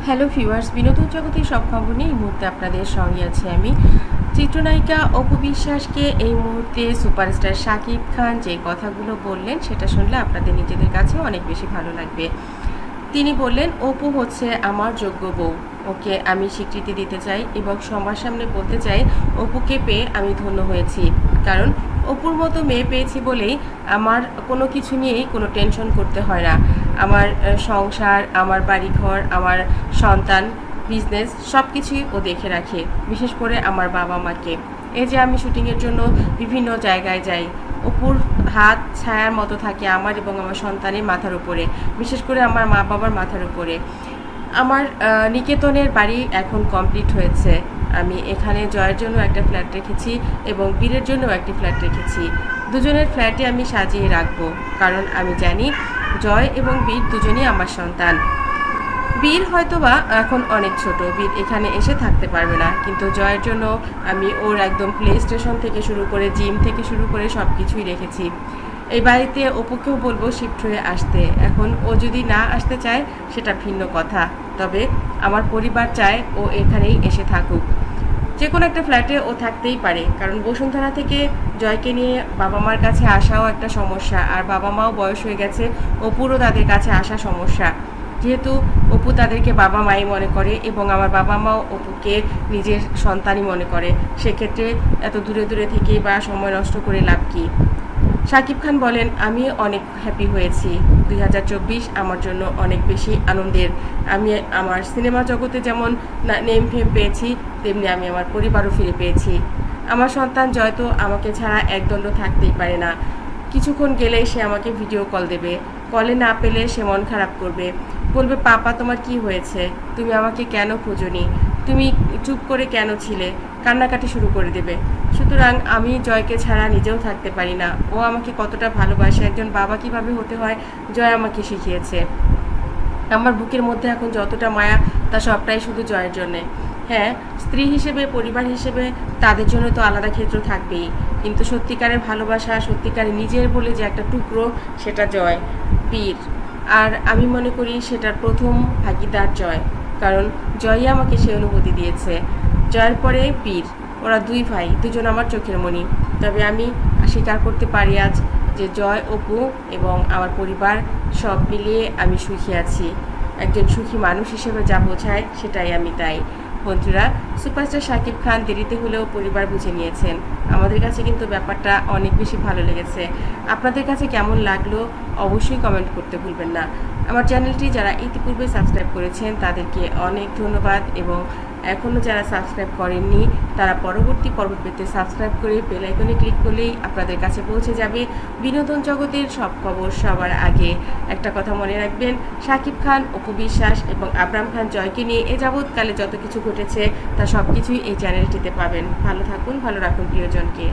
Hello viewers, বিনোদন জগতের সব খবর নিয়ে এই মুহূর্তে আপনাদের সঙ্গে আছি আমি। চিত্রনায়িকা অপু বিশ্বাসকে এই মুহূর্তে সুপারস্টার শাকিব খান যে কথাগুলো বললেন সেটা শুনলে আপনাদের নিজেদের কাছেও অনেক বেশি ভালো লাগবে। তিনি বললেন, অপু হচ্ছে আমার যোগ্য বউ, ওকে আমি স্বীকৃতি দিতে চাই এবং সবার সামনে বলতে চাই অপুকে পেয়ে আমি ধন্য হয়েছি। কারণ অপুর মতো মেয়ে পেয়েছি বলেই আমার কোনো কিছু নিয়েই কোনো টেনশন করতে হয় না। আমার সংসার, আমার বাড়িঘর, আমার সন্তান, বিজনেস সব কিছুই ও দেখে রাখে, বিশেষ করে আমার বাবা মাকে। এই যে আমি শুটিংয়ের জন্য বিভিন্ন জায়গায় যাই, অপুর হাত ছায়ার মতো থাকে আমার এবং আমার সন্তানের মাথার উপরে, বিশেষ করে আমার মা বাবার মাথার উপরে। আমার নিকেতনের বাড়ি এখন কমপ্লিট হয়েছে। আমি এখানে জয়ের জন্য একটা ফ্ল্যাট রেখেছি এবং বীরের জন্যও একটি ফ্ল্যাট রেখেছি। দুজনের ফ্ল্যাটে আমি সাজিয়ে রাখবো, কারণ আমি জানি জয় এবং বীর দুজনেই আমার সন্তান। বীর হয়তোবা এখন অনেক ছোট, বীর এখানে এসে থাকতে পারবে না, কিন্তু জয়ের জন্য আমি ওর একদম প্লে স্টেশন থেকে শুরু করে জিম থেকে শুরু করে সব কিছুই রেখেছি। এই বাড়িতে অপুকেও বলবো শিফট হয়ে আসতে। এখন ও যদি না আসতে চায় সেটা ভিন্ন কথা, তবে আমার পরিবার চায় ও এখানেই এসে থাকুক। যে কোনো একটা ফ্ল্যাটে ও থাকতেই পারে, কারণ বসুন্ধরা থেকে জয়কে নিয়ে বাবা মার কাছে আসাও একটা সমস্যা, আর বাবা মাও বয়স হয়ে গেছে, অপুরও তাদের কাছে আসা সমস্যা। যেহেতু অপু তাদেরকে বাবা মাই মনে করে এবং আমার বাবা মাও অপুকে নিজের সন্তানই মনে করে, সেক্ষেত্রে এত দূরে দূরে থেকে বা সময় নষ্ট করে লাভ কী। শাকিব খান বলেন, আমি অনেক হ্যাপি হয়েছি। 2024 আমার জন্য অনেক বেশি আনন্দের। আমি আমার সিনেমা জগতে যেমন নেম ফেম পেয়েছি, তেমনি আমি আমার পরিবারও ফিরে পেয়েছি। আমার সন্তান জয় তো আমাকে ছাড়া একদণ্ড থাকতেই পারে না। কিছুক্ষণ গেলেই সে আমাকে ভিডিও কল দেবে, কলে না পেলে সে মন খারাপ করবে, বলবে পাপা তোমার কি হয়েছে, তুমি আমাকে কেন খোঁজোনি, তুমি চুপ করে কেন ছিলে, কান্নাকাটি শুরু করে দেবে। সুতরাং আমি জয়কে ছাড়া নিজেও থাকতে পারি না। ও আমাকে কতটা ভালোবাসে, একজন বাবা কিভাবে হতে হয় জয় আমাকে শিখিয়েছে। আমার বুকের মধ্যে এখন যতটা মায়া, তা সবটাই শুধু জয়ের জন্যে। হ্যাঁ, স্ত্রী হিসেবে, পরিবার হিসেবে তাদের জন্য তো আলাদা ক্ষেত্র থাকবেই, কিন্তু সত্যিকারের ভালোবাসা, সত্যিকারের নিজের বলে যে একটা টুকরো, সেটা জয়, বীর। আর আমি মনে করি সেটার প্রথম ভাগিদার জয়, কারণ জয়ই আমাকে সে অনুভূতি দিয়েছে। জয়ের পরে বীর, ওরা দুই ভাই, দুজন আমার চোখের মণি। তবে আমি স্বীকার করতে পারি আজ যে জয়, অপু এবং আমার পরিবার সব মিলিয়ে আমি সুখী আছি। একজন সুখী মানুষ হিসেবে যা বোঝায় সেটাই আমি তাই। বন্ধুরা, সুপারস্টার শাকিব খান দেরিতে হলেও পরিবার বুঝে নিয়েছেন। আমাদের কাছে কিন্তু ব্যাপারটা অনেক বেশি ভালো লেগেছে। আপনাদের কাছে কেমন লাগলো অবশ্যই কমেন্ট করতে ভুলবেন না। আমার চ্যানেলটি যারা ইতিপূর্বে সাবস্ক্রাইব করেছেন তাদেরকে অনেক ধন্যবাদ, এবং এখনও যারা সাবস্ক্রাইব করেননি তারা পরবর্তী পর্ব পেতে সাবস্ক্রাইব করে বেল আইকনে ক্লিক করলেই আপনাদের কাছে পৌঁছে যাবে বিনোদন জগতের সব খবর সবার আগে। একটা কথা মনে রাখবেন, শাকিব খান, অপু বিশ্বাস এবং আবরাম খান জয়কে নিয়ে এ যাবৎকালে যত কিছু ঘটেছে তা সব কিছুই এই চ্যানেলটিতে পাবেন। ভালো থাকুন, ভালো রাখুন প্রিয়জনকে।